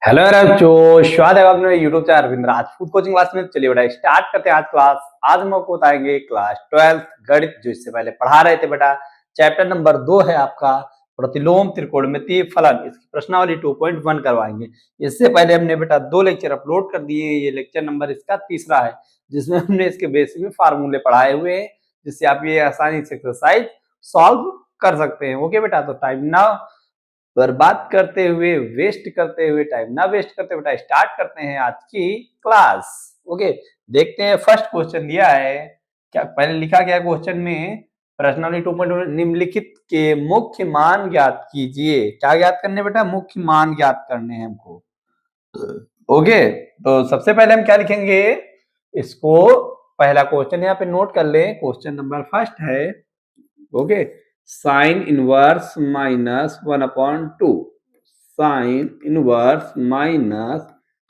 Hello बच्चों, स्वागत है आपने YouTube channel Arvind Rajput coaching class में। चलिए बेटा स्टार्ट करते हैं आज क्लास। आज हम आपको बताएंगे क्लास 12 गणित, जो इससे पहले पढ़ा रहे थे बेटा। चैप्टर नंबर 2 है आपका प्रतिलोम त्रिकोणमितीय फलन। इसकी प्रश्नावली 2.1 करवाएंगे। इससे पहले हमने बेटा 2 लेक्चर अपलोड कर दिए। ये लेक्चर नंबर इसका तीसरा है, जिसमें हमने इसके बेसिक में फार्मूले पढ़ाए हुए हैं, जिससे आप ये आसानी से एक्सरसाइज सॉल्व कर सकते हैं। ओके बेटा, तो टाइम ना बर्बाद करते हुए, वेस्ट करते हुए, टाइम ना वेस्ट करते हुए बेटा स्टार्ट करते हैं आज की क्लास। ओके, देखते हैं फर्स्ट क्वेश्चन दिया है। क्या पहले लिखा गया क्वेश्चन में, प्रश्नावली 2.1 निम्नलिखित के मुख्य मान ज्ञात कीजिए। क्या ज्ञात करने बेटा? मुख्य मान ज्ञात करने हैं हमको। ओके, तो सबसे पहले हम क्या लिखेंगे इसको, पहला क्वेश्चन यहाँ पे नोट कर ले। क्वेश्चन नंबर फर्स्ट है, okay, sine inverse minus 1/2, sine inverse minus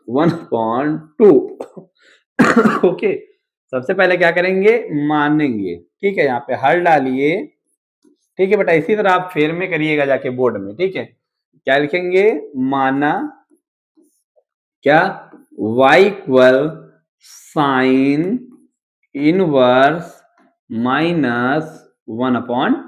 1/2। Okay, सबसे पहले क्या करेंगे? मानेंगे। ठीक है, यहाँ पे हल डालिए। ठीक है बेटा, इसी तरह आप फेर में करिएगा जाके बोर्ड में। ठीक है, क्या लिखेंगे? माना क्या? y equal sine inverse minus 1/2।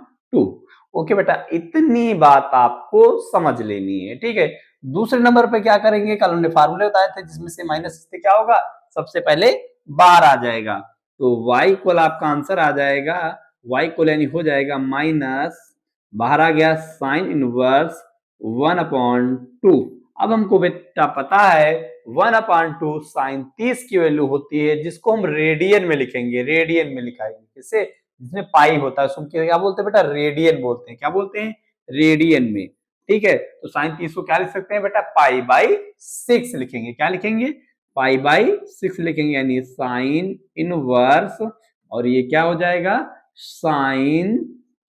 Okay बेटा, इतनी बात आपको समझ लेनी है। ठीक है, दूसरे नंबर पे क्या करेंगे? कल हमने फार्मूले बताए थे, जिसमें से माइनस से क्या होगा? सबसे पहले बार आ जाएगा, तो y इक्वल आपका आंसर आ जाएगा, y इक्वल यानी हो जाएगा माइनस, बाहर आ गया साइन इनवर्स 1/2। अब हमको बेटा पता है 1/2 साइन 30 की वैल्यू होती है, जिसको हम रेडियन में लिखेंगे। रेडियन में लिखाएंगे किससे? जिसमें पाई होता है, उसको क्या बोलते हैं बेटा? रेडियन बोलते हैं। क्या बोलते हैं? रेडियन में। ठीक है, तो साइन 30 को क्या लिख सकते हैं बेटा? पाई बाई 6 लिखेंगे। क्या लिखेंगे? पाई बाई 6 लिखेंगे, यानी साइन इनवर्स, और ये क्या हो जाएगा? Sine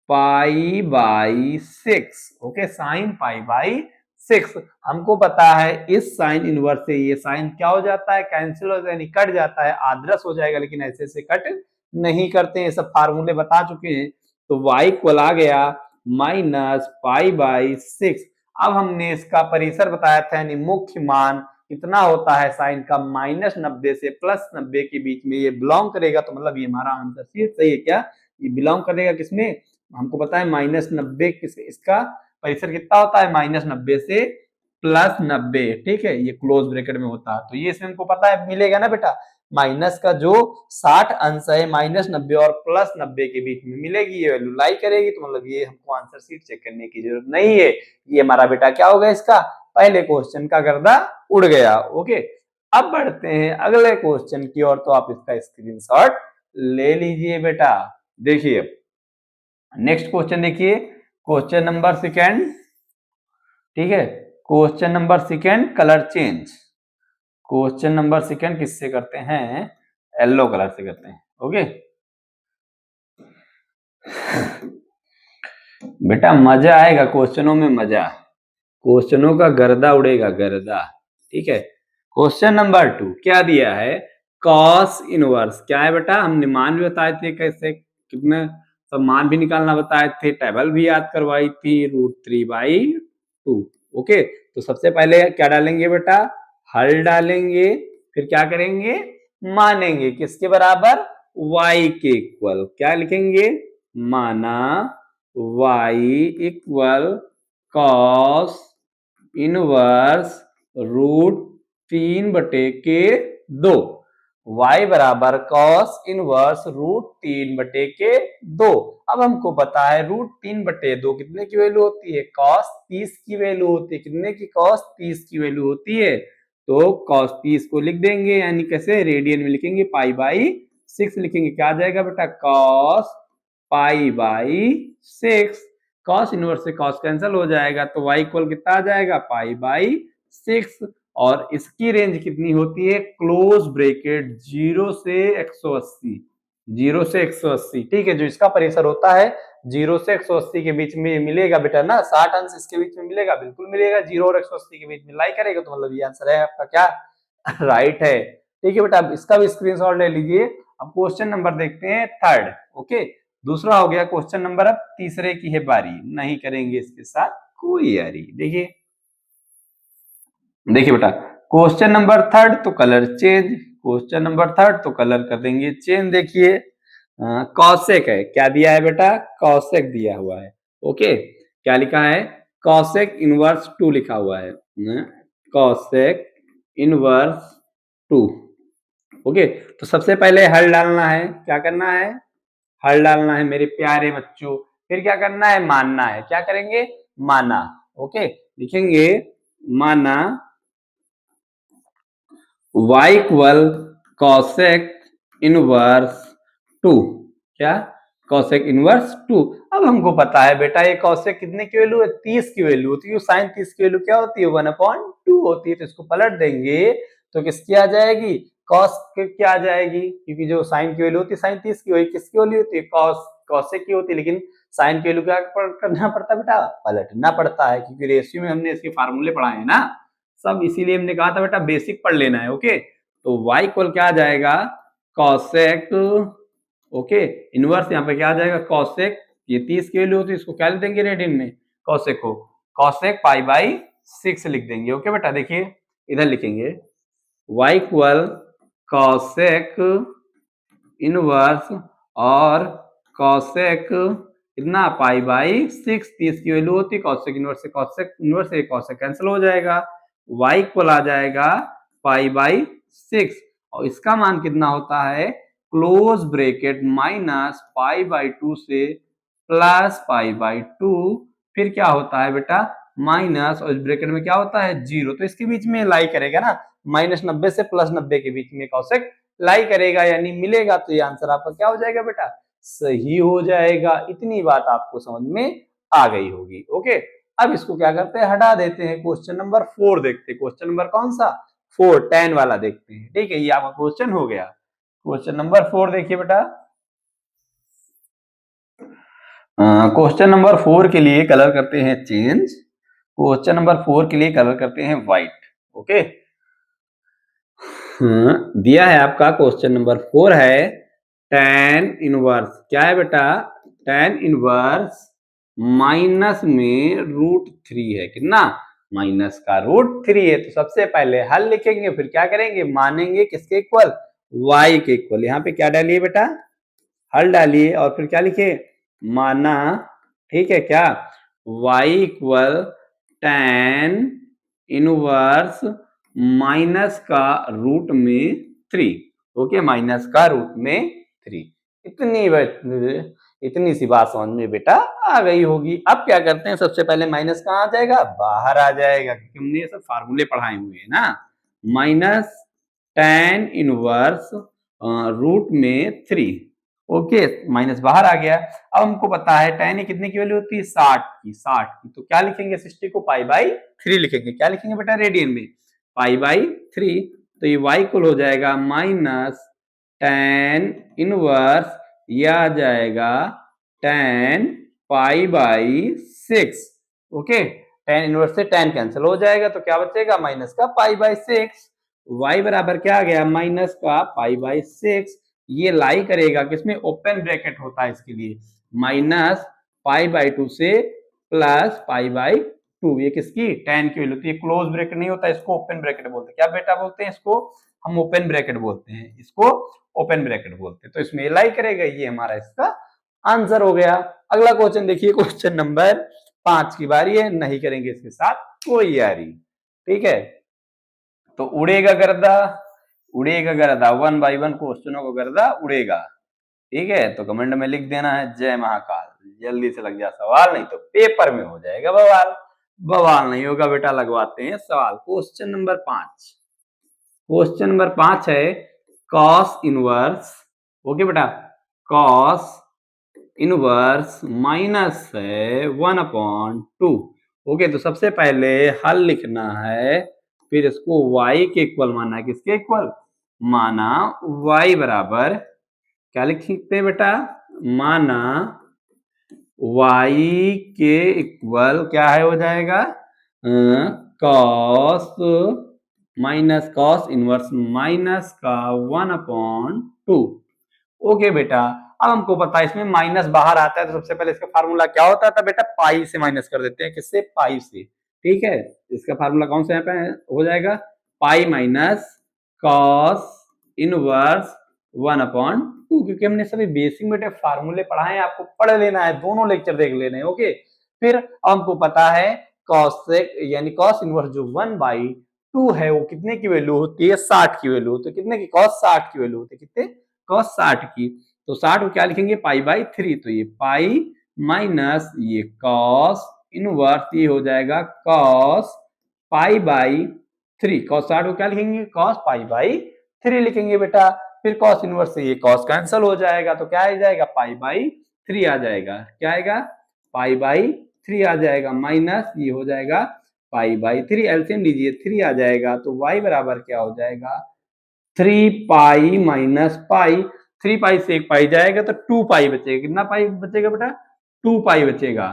pi by 6। Okay, sine pi by 6। हमको पता है इस साइन इनवर्स से ये साइन क्या हो जाता है? कैंसिल हो जाता है, यानी कट जाता है, आदर्श हो जाएगा। लेकिन ऐसे से कट नहीं करते हैं, सब फार्मूले बता चुके हैं। तो y इक्वल आ गया माइनस पाई बाई 6। अब हमने इसका परिसर बताया था, यानी मुख्य मान कितना होता है साइन का? -90 से +90 के बीच में ये बिलोंग करेगा। तो मतलब ये हमारा आंसर सही है। क्या ये बिलोंग करेगा किसमें? हमको पता है -90 इसका परिसर कितना होता है? -90 से +90। ठीक है, ये क्लोज ब्रैकेट में होता है, तो ये इसमें हमको पता है मिलेगा ना बेटा। माइनस का जो 60 अंश है, -90 और +90 के बीच में मिलेगी, ये वैल्यू लाई करेगी। तो मतलब ये हमको आंसर शीट चेक करने की जरूरत नहीं है। ये हमारा बेटा क्या होगा? इसका पहले क्वेश्चन का गर्दा उड़ गया। ओके, अब बढ़ते हैं अगले क्वेश्चन की ओर। तो आप इसका स्क्रीनशॉट ले लीजिए बेटा। देखिए नेक्स्ट क्वेश्चन, देखिए क्वेश्चन नंबर सेकेंड। ठीक है, question number second, colour change. Question number second किससे करते हैं? येलो कलर से करते हैं। ओके बेटा, मजा आएगा क्वेश्चनों में, मजा, क्वेश्चनों का गर्दा उड़ेगा, गर्दा। ठीक है, क्वेश्चन नंबर 2 क्या दिया है? Cos inverse. क्या है बेटा? हमने मान भी बताए थे, कैसे कितने सब मान भी निकालना बताए थे, टेबल भी याद करवाई थी, √3/2। ओके, तो सबसे पहले क्या डालेंगे बेटा? हल डालेंगे, फिर क्या करेंगे? मानेंगे किसके बराबर? y के इक्वल। क्या लिखेंगे? माना y equal cos inverse √3/2। y बराबर कॉस इनवर्स √3/2। अब हमको पता है √3/2 कितने की वैल्यू होती है? cos 30 की वैल्यू होती है। कितने की? cos 30 की वैल्यू होती है। तो cos 30 को लिख देंगे, यानी कैसे? रेडियन में लिखेंगे, पाई बाई 6 लिखेंगे। क्या आ जाएगा बेटा? cos pi by 6। cos inverse से cos कैंसिल हो जाएगा, तो y इक्वल कितना आ जाएगा? Pi by 6। और इसकी रेंज कितनी होती है? क्लोज ब्रैकेट 0 से 180। 0 से 180। ठीक है, जो इसका परिसर होता है 0 से 180 के बीच में मिलेगा बेटा ना। 60 अंश इसके बीच में मिलेगा, बिल्कुल मिलेगा। 0 और 180 के बीच में लाई करेगा, तो मतलब ये आंसर है आपका क्या? राइट है। ठीक है बेटा, अब इसका भी स्क्रीनशॉट ले लीजिए। अब क्वेश्चन नंबर देखते हैं थर्ड। ओके, दूसरा हो गया क्वेश्चन नंबर। अब तीसरे की है बारी, नहीं करेंगे इसके साथ कोई यारी। देखिए देखिए बेटा, क्वेश्चन नंबर थर्ड तो colour change, question number third तो कलर कर देंगे चेंज। देखिए कॉसेक है, क्या दिया है बेटा, कॉसेक दिया हुआ है। ओके, क्या लिखा है, कॉसेक इनवर्स 2 लिखा हुआ है, कॉसेक इनवर्स 2। ओके, तो सबसे पहले हल डालना है, क्या करना है, हल डालना है मेरे प्यारे बच्चों। फिर क्या करना है, मानना है, क्या करेंगे, माना। ओके, लिखेंगे माना y इक्वल कॉसेक इनवर्स 2, क्या, कॉसेक इनवर्स 2। अब हमको पता है बेटा ये कॉसेक कितने की वैल्यू है, 30 की वैल्यू होती है, साइन 30 की वैल्यू क्या होती है, 1/2 होती है। तो इसको पलट देंगे तो किसकी आ जाएगी, कॉस क्या आ जाएगी, क्योंकि जो साइन की वैल्यू होती है साइन 30 की, वही किसकी वैल्यू होती है, कॉस कॉसेक की होती है। लेकिन साइन की वैल्यू क्या करना पड़ता है बेटा, पलटना पड़ता है, क्योंकि रेशियो में हमने इसके फार्मूले पढ़ाए हैं ना सब, इसीलिए हमने कहा था बेटा बेसिक पढ़ लेना है। ओके, तो y इक्वल क्या आ जाएगा, कॉसेक, ओके, इनवर्स यहाँ पे क्या आ जाएगा, कॉसेक, ये 30 की वैल्यू होती है, इसको क्या लिख देंगे रेडियन में, कॉसेक को, कॉसेक पाई बाई 6 लिख देंगे। ओके बेटा, देखिए इधर लिखेंगे y इक्वल कॉसेक इनवर्स और कॉसेक कितना, पाई बाई 6, 30 की वैल्यू होती है, कॉसेक इनवर्स से कॉसेक इनवर्स से कॉसेक कैंसिल हो जाएगा, y इक्वल आ जाएगा पाई बाई 6, और इसका मान कितना होता है, close bracket minus pi by 2 से प्लस पाई बाई 2, फिर क्या होता है बेटा, माइनस, और इस ब्रैकेट में क्या होता है, 0, तो इसके बीच में लाई करेगा ना, -90 से +90 के बीच में कॉसेक लाई करेगा, यानी मिलेगा। तो ये आंसर आपका क्या हो जाएगा बेटा, सही हो जाएगा। इतनी बात आपको समझ में आ गई होगी। ओके, अब इसको क्या करते हैं, हटा देते हैं, क्वेश्चन नंबर 4 देखते हैं। क्वेश्चन नंबर कौन सा, 4, 10 वाला देखते हैं। ठीक है, ये आपका क्वेश्चन हो गया। क्वेश्चन नंबर 4 देखिए बेटा, क्वेश्चन नंबर 4 के लिए कलर करते हैं चेंज, क्वेश्चन नंबर 4 के लिए कलर करते हैं व्हाइट। ओके, दिया है आपका क्वेश्चन नंबर 4 है tan इनवर्स, क्या है बेटा, tan इनवर्स माइनस में √3 है, कितना, माइनस का √3 है। तो सबसे पहले हल लिखेंगे, फिर क्या करेंगे, मानेंगे किसके इक्वल, y के इक्वल। यहाँ पे क्या डालिए बेटा, हल डालिए और फिर क्या लिखे, माना, ठीक है क्या, y equal tan inverse minus का रूट में 3। ओके, माइनस का रूट में 3। इतनी सी बात समझ में बेटा आ गई होगी। अब क्या करते हैं, सबसे पहले माइनस कहाँ आ जाएगा, बाहर आ जाएगा, क्योंकि हमने ये सब फार्मूले पढ़ाए हुए हैं ना। माइनस tan इनवर्स रूट में 3, ओके, माइनस बाहर आ गया। अब हमको पता है tan कितने की वैल्यू होती है, 60 की, तो क्या लिखेंगे, 60 को पाई बाई 3 लिखेंगे, क्या लिखेंगे बेटा, रेडियन में पाई बाई 3। तो ये y इक्वल हो जाएगा माइनस tan इनवर्स, यह आ जाएगा tan pi by 6। Okay, tan inverse से tan कैंसिल हो जाएगा, तो क्या बचेगा, माइनस का पाई बाई 6। y बराबर क्या आ गया, माइनस का पाई बाई 6, ये लाई करेगा किसमें, ओपन ब्रैकेट होता है इसके लिए, माइनस पाई बाई 2 से प्लस पाई बाई 2, ये किसकी, tan की वैल्यू। तो ये क्लोज ब्रैकेट नहीं होता, इसको ओपन ब्रैकेट बोलते हैं। क्या बेटा बोलते हैं इसको, हम ओपन ब्रैकेट बोलते हैं, इसको ओपन ब्रैकेट बोलते हैं। तो इसमें लाई करेगा, ये हमारा इसका आंसर हो गया। अगला क्वेश्चन देखिए, क्वेश्चन नंबर 5 की बारी है, नहीं करेंगे इसके साथ कोई यारी। ठीक है, तो उड़ेगा गर्दा, 1 बाई 1 क्वेश्चनों को गर्दा उड़ेगा। ठीक है, तो कमेंट में लिख देना है जय महाकाल, जल्दी से लग जा सवाल, नहीं तो पेपर में हो जाएगा बवाल। बवाल नहीं होगा बेटा, लगवाते हैं सवाल। क्वेश्चन नंबर 5, क्वेश्चन नंबर 5 है कॉस इनवर्स, ओके बेटा, कॉस इनवर्स माइनस है 1/2। ओके, तो सबसे पहले हल लिखना है, फिर इसको y के इक्वल माना है, किसके इक्वल, माना y बराबर, क्या लिख सकते हैं बेटा, माना y के इक्वल क्या है, हो जाएगा cos minus cos inverse minus का 1/2। ओके बेटा, अब हमको पता है इसमें माइनस बाहर आता है, तो सबसे पहले इसका फार्मूला क्या होता था बेटा, पाई से माइनस कर देते हैं, किससे, पाई से। ठीक है, इसका फार्मूला कौन सा यहाँ पे हो जाएगा, पाई माइनस कॉस इनवर्स 1/2, क्योंकि हमने सभी बेसिक बेटे फार्मूले पढ़ाए हैं, आपको पढ़ लेना है, दोनों लेक्चर देख लेने हैं। ओके, फिर हमको पता है कॉस यानी कॉस इनवर्स जो 1/2 है वो कितने की वैल्यू होती है, 60 की वैल्यू होती है। कितने की, कॉस 60 की वैल्यू होती है, कितने, कॉस 60 की। तो 60 को क्या लिखेंगे, पाई/3, तो ये पाई माइनस ये कॉस इनवर्स, ये हो जाएगा कॉस पाई/3। कॉस 60 को क्या लिखेंगे, कॉस पाई/3 लिखेंगे बेटा। फिर कॉस इनवर्स से ये कॉस कैंसिल हो जाएगा, तो क्या आ जाएगा, पाई/3 आ जाएगा। क्या आएगा, पाई/3 आ जाएगा, माइनस ये हो जाएगा पाई/3, एलसीएम लीजिए 3 आ जाएगा, तो y बराबर क्या हो जाएगा, 3 पाई माइनस पाई। 3 पाई से एक पाई जाएगा तो 2 पाई बचेगा। कितना पाई बचेगा बेटा, 2 पाई बचेगा।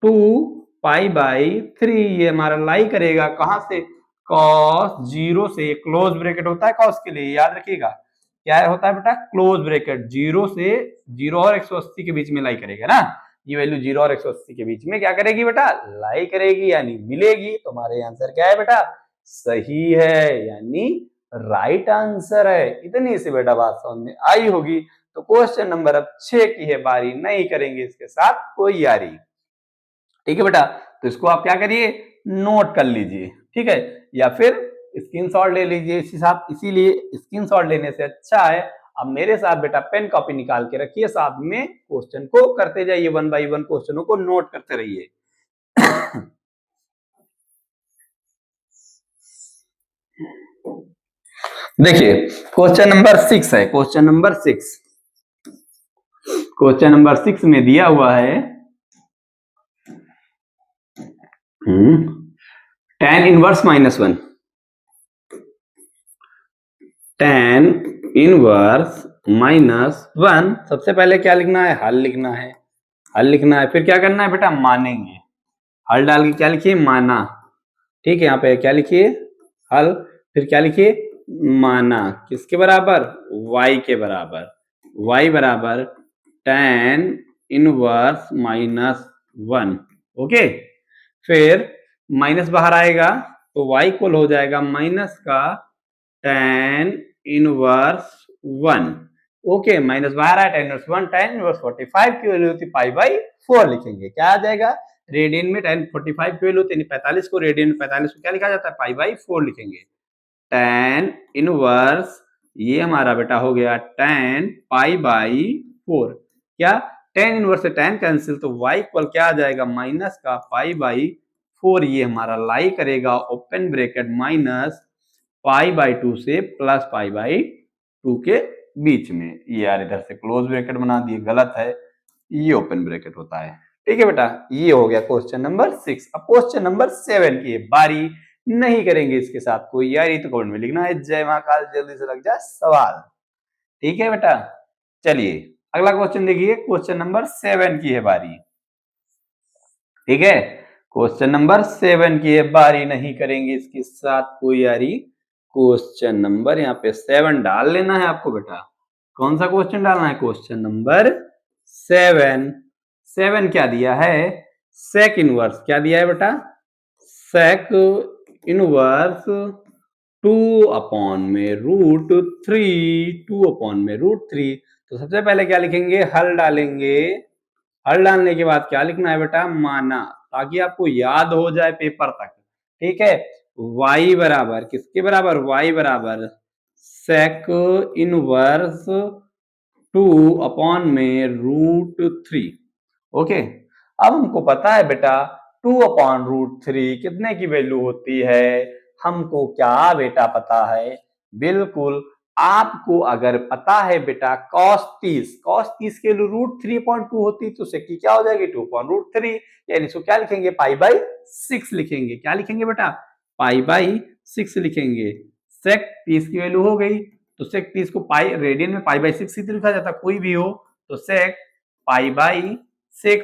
2 पाई/3 ये हमारा लाई करेगा कहां से, कॉस 0 से, क्लोज ब्रैकेट होता है कॉस के लिए, याद रखिएगा क्या होता है बेटा, क्लोज ब्रैकेट। 0 से 0 और 180 के बीच में लाई करेगा ना, ये वैल्यू 0 और 180 के बीच में क्या करेगी बेटा, लाई करेगी, यानी मिलेगी। तो हमारे आंसर क्या है बेटा, सही है, यानी राइट आंसर है। इतनी सी बेटा बात समझ में आई होगी। तो क्वेश्चन नंबर अब 6 की है बारी, नहीं करेंगे इसके साथ कोई यारी। ठीक है बेटा, तो इसको आप क्या करिए, नोट कर लीजिए, ठीक है, या फिर स्क्रीनशॉट ले लीजिए इसी साथ। इसीलिए स्क्रीनशॉट लेने से अच्छा है अब मेरे साथ बेटा पेन कॉपी निकाल के रखिए, साथ में क्वेश्चन को करते जाइए, 1 बाय 1 क्वेश्चनों को नोट करते रहिए। देखिए क्वेश्चन नंबर 6 है, क्वेश्चन नंबर 6, क्वेश्चन नंबर 6 में दिया हुआ है tan इनवर्स -1, tan इनवर्स -1। सबसे पहले क्या लिखना है, हल लिखना है, हल लिखना है। फिर क्या करना है बेटा, मानेंगे, हल डाल के क्या लिखिए, माना। ठीक है, यहाँ पे क्या लिखिए, हल, फिर क्या लिखिए, माना, किसके बराबर, y के बराबर, y बराबर tan इनवर्स -1। ओके, फिर माइनस बाहर आएगा तो y इक्वल हो जाएगा माइनस का tan इनवर्स 1। ओके, माइनस बाहर आया, tan इनवर्स 1, tan इनवर्स 45 की वैल्यू होती पाई/4 लिखेंगे। क्या आ जाएगा, रेडियन में tan 45 की वैल्यू होती है 45 को, रेडियन में 45 को क्या लिखा जाता है, पाई/4 लिखेंगे। tan इनवर्स ये हमारा बेटा हो गया tan पाई/4। क्या, tan इनवर्स से tan कैंसिल, तो y इक्वल क्या आ जाएगा, माइनस का पाई/4, ये हमारा लाई करेगा ओपन ब्रैकेट माइनस पाई/2 से प्लस पाई/2 के बीच में। ये यार इधर से क्लोज ब्रैकेट बना दिए, गलत है, ये ओपन ब्रैकेट होता है। ठीक है बेटा, ये हो गया क्वेश्चन नंबर 6। अब क्वेश्चन नंबर 7 की बारी, नहीं करेंगे इसके साथ कोई यारी, तो कमेंट में लिखना है जय महाकाल, जल्दी से लग जाए सवाल। ठीक है बेटा, चलिए अगला क्वेश्चन देखिए, क्वेश्चन नंबर 7 की है बारी। ठीक है, क्वेश्चन नंबर 7 की है बारी, नहीं करेंगे इसके साथ कोई यारी। क्वेश्चन नंबर यहाँ पे 7 डाल लेना है आपको बेटा। कौन सा क्वेश्चन डालना है, क्वेश्चन नंबर 7। 7 क्या दिया है, सेक इनवर्स, क्या दिया है बेटा, सेक इनवर्स 2/√3, 2/√3। तो सबसे पहले क्या लिखेंगे, हल डालेंगे, हल डालने के बाद क्या लिखना है बेटा, माना, ताकि आपको याद हो जाए पेपर तक। ठीक है, y बराबर किसके बराबर, y बराबर सेक इनवर्स 2/√3। ओके, अब हमको पता है बेटा 2/√3 कितने की वैल्यू होती है, हमको क्या बेटा पता है, बिल्कुल आपको अगर पता है बेटा cos 30 के लिए √3/2 होती, तो सेक की क्या हो जाएगी, 2/√3, यानी इसको क्या लिखेंगे, पाई/6 लिखेंगे। क्या लिखेंगे बेटा, पाई/6 लिखेंगे। सेक 30 की वैल्यू हो गई, तो सेक 30 को पाई, रेडियन में पाई/6 ही लिखा जाता, कोई भी हो, तो सेक पाई/6,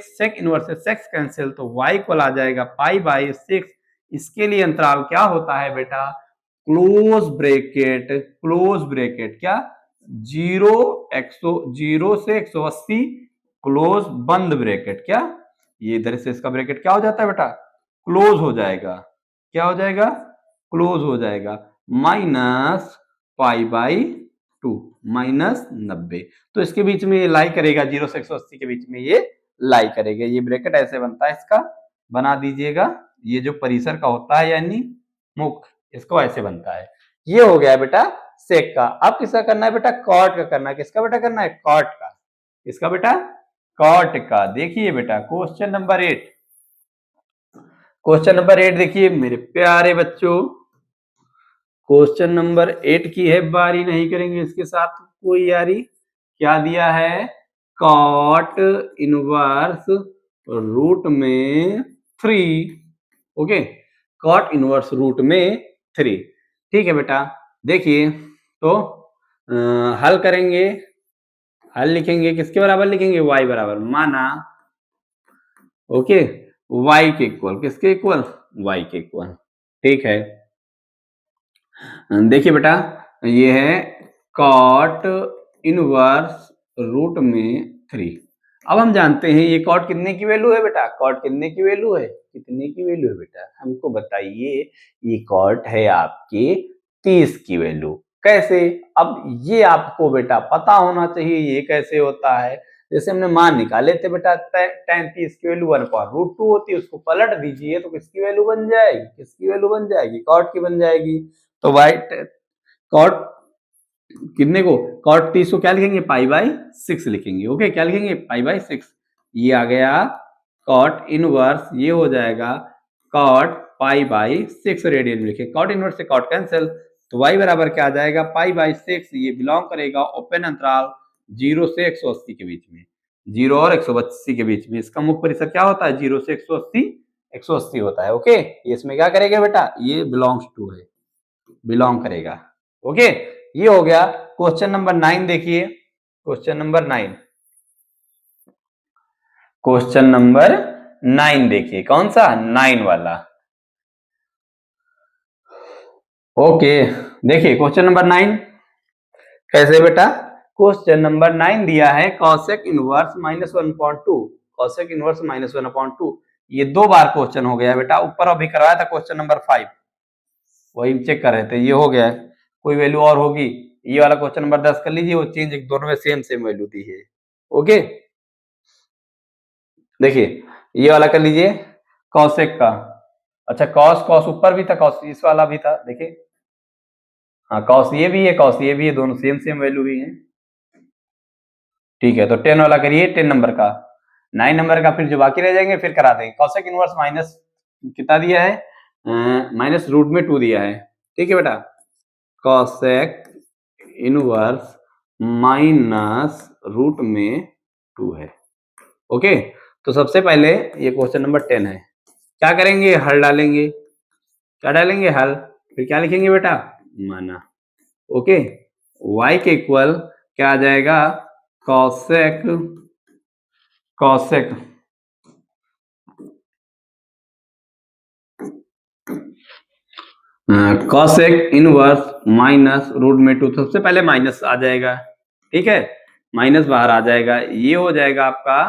सेक इनवर्स से सेक्स कैंसिल, तो y इक्वल आ जाएगा पाई/6। इसके लिए अंतराल क्या होता है बेटा, क्लोज ब्रैकेट, क्लोज ब्रैकेट क्या, 0 से 180 क्लोज बंद ब्रैकेट, क्या ये इधर से इसका ब्रैकेट क्या हो जाता है बेटा, क्लोज हो जाएगा, क्या हो जाएगा, क्लोज हो जाएगा, माइनस पाई बाई 2, माइनस 90। तो इसके बीच में ये लाई करेगा, 0 से 180 के बीच में ये लाई करेगा। ये ब्रैकेट ऐसे बनता है, इसका बना दीजिएगा। ये जो परिसर का होता है यानी मुख, इसको ऐसे बनता है। ये हो गया बेटा सेक का। अब किसका करना है बेटा, कॉट का करना है। किसका बेटा करना है, कॉट का। किसका बेटा, कॉट का। देखिए बेटा क्वेश्चन नंबर 8, क्वेश्चन नंबर 8 देखिए मेरे प्यारे बच्चों, क्वेश्चन नंबर 8 की है बारी, नहीं करेंगे इसके साथ कोई यारी। क्या दिया है, कॉट इनवर्स रूट में 3, ओके, कॉट इनवर्स रूट में 3। ठीक है बेटा, देखिए तो हल करेंगे, हल लिखेंगे, किसके बराबर लिखेंगे, y बराबर, माना ओके y के इक्वल, किसके इक्वल, y के इक्वल। ठीक है, देखिए बेटा ये है कॉट इनवर्स रूट में 3। अब हम जानते हैं ये कॉट कितने की वैल्यू है बेटा, कॉट कितने की वैल्यू है, कितने की वैल्यू है बेटा, हमको बताइए। ये कॉट है आपके 30 की वैल्यू। कैसे, अब ये आपको बेटा पता होना चाहिए ये कैसे होता है। जैसे हमने मान निकाले थे बेटा, tan 30 की वैल्यू 1/√2 होती है, उसको पलट दीजिए तो किसकी वैल्यू बन जाएगी, किसकी वैल्यू बन जाएगी, कॉट की बन जाएगी। तो वाइट कॉट कितने को, कॉट 30 को क्या लिखेंगे, पाई बाई 6 लिखेंगे। ओके, क्या लिखेंगे, पाई बाई 6। ये आ गया कॉट इनवर्स, ये हो जाएगा कॉट पाई बाई 6 रेडियन लिखे। कॉट इनवर्स से कॉट कैंसिल, तो y बराबर क्या आ जाएगा, पाई बाई 6। ये बिलोंग करेगा ओपन अंतराल 0 से 180 के बीच में, 0 और 180 के बीच में। इसका मुख्य परिसर क्या होता है, 0 से 180, 180 होता है। ओके, ये इसमें क्या करेगा बेटा, ये बिलोंग्स टू है, बिलोंग करेगा। ओके, ये हो गया। क्वेश्चन नंबर 9 देखिए, क्वेश्चन नंबर 9, क्वेश्चन नंबर 9 देखिए, कौन सा, 9 वाला। ओके, देखिए क्वेश्चन नंबर 9 कैसे बेटा, क्वेश्चन नंबर 9 दिया है कॉसेक इनवर्स -1/2, कॉसेक इनवर्स -1/2। ये 2 बार क्वेश्चन हो गया बेटा, ऊपर अभी करवाया था क्वेश्चन नंबर 5, वही चेक कर रहे थे, ये हो गया है। कोई वैल्यू और होगी, ये वाला क्वेश्चन नंबर 10 कर लीजिए, वो चेंज, दोनों में सेम सेम वैल्यू दी है। ओके, देखिए ये वाला कर लीजिए कॉसेक का। अच्छा कॉस, कॉस ऊपर भी था, कॉस इस वाला भी था, देखिए हाँ कॉस ये भी है, कॉस ये भी है, दोनों सेम सेम वैल्यू ही है। ठीक है, तो 10 वाला करिए, 10 नंबर का। 9 नंबर का फिर जो बाकी रह जाएंगे फिर करा देंगे। कॉसेक इनवर्स माइनस कितना दिया है, -√2 दिया है। ठीक है बेटा, कॉसेक इनवर्स -√2 है। ओके, तो सबसे पहले ये क्वेश्चन नंबर 10 है, क्या करेंगे, हल डालेंगे, क्या डालेंगे, हल, फिर क्या लिखेंगे बेटा, माना। ओके, y के इक्वल क्या आ जाएगा, कॉसेक, कॉसेक कॉसेक इनवर्स -√2, सबसे पहले माइनस आ जाएगा। ठीक है, माइनस बाहर आ जाएगा, ये हो जाएगा आपका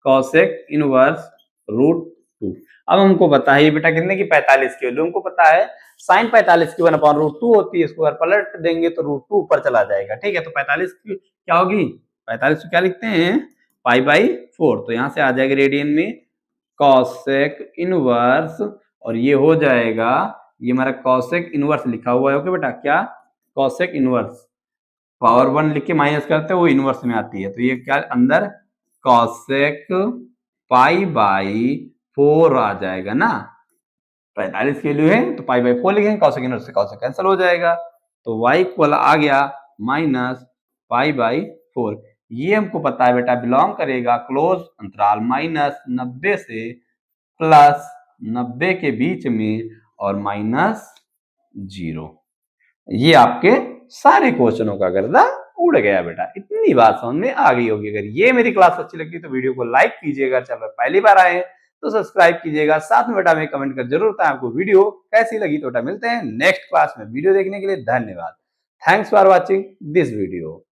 कॉसेक इनवर्स √2। अब हमको पता है बेटा कितने की, 45 की वैल्यू हमको पता है, साइन 45 की 1/√2 होती है, इसको अगर पलट देंगे तो √2 ऊपर चला जाएगा। ठीक है, तो 45 की क्या होगी, 45 को क्या लिखते हैं, पाई बाई 4, तो यहाँ से आ जाएगा रेडियन में कॉसेक इनवर्स, और ये हो जाएगा, ये हमारा कॉसेक इनवर्स लिखा हुआ है। ओके बेटा, क्या, कॉसेक इनवर्स, पावर 1 लिख के माइनस करते हैं, वो इनवर्स में आती है, तो ये क्या अंदर कॉसेक पाई बाई 4 आ जाएगा ना, 45 की वैल्यू है तो पाई बाई 4 लिखेंगे, कॉसेक इनवर्स से कॉसेक कैंसिल हो जाएगा, तो y इक्वल आ गया -पाई/4। ये हमको पता है बेटा बिलोंग करेगा क्लोज अंतराल -90 से +90 के बीच में और -0। ये आपके सारे क्वेश्चनों का गर्दा उड़ गया बेटा, इतनी बात समझ में आ गई होगी। अगर ये मेरी क्लास अच्छी लगती है तो वीडियो को लाइक कीजिएगा, चैनल पहली बार आए तो सब्सक्राइब कीजिएगा, साथ में बेटा में कमेंट कर जरूर बताएं आपको वीडियो कैसी लगी। तो बेटा मिलते हैं नेक्स्ट क्लास में, वीडियो देखने के लिए धन्यवाद। Thanks for watching this video.